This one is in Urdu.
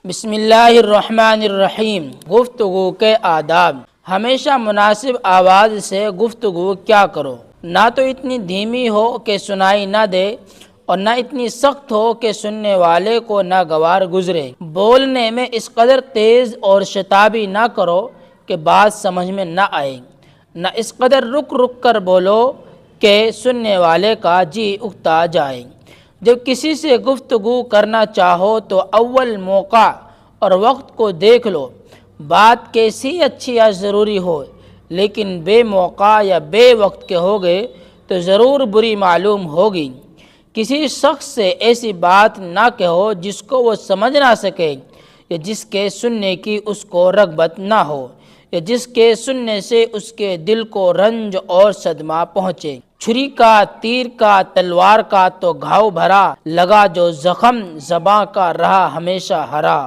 بسم اللہ الرحمن الرحیم۔ گفتگو کے آداب۔ ہمیشہ مناسب آواز سے گفتگو کیا کرو، نہ تو اتنی دھیمی ہو کہ سنائی نہ دے اور نہ اتنی سخت ہو کہ سننے والے کو ناگوار گزرے۔ بولنے میں اس قدر تیز اور شتابی نہ کرو کہ بات سمجھ میں نہ آئے، نہ اس قدر رک رک کر بولو کہ سننے والے کا جی اکتا جائے۔ جب کسی سے گفتگو کرنا چاہو تو اول موقع اور وقت کو دیکھ لو۔ بات کیسی اچھی یا ضروری ہو، لیکن بے موقع یا بے وقت کے ہوگے تو ضرور بری معلوم ہوگی۔ کسی شخص سے ایسی بات نہ کہو جس کو وہ سمجھ نہ سکے، یا جس کے سننے کی اس کو رغبت نہ ہو، یا جس کے سننے سے اس کے دل کو رنج اور صدمہ پہنچے۔ چھری کا، تیر کا، تلوار کا تو گھاؤ بھرا، لگا جو زخم زباں کا رہا ہمیشہ ہرا۔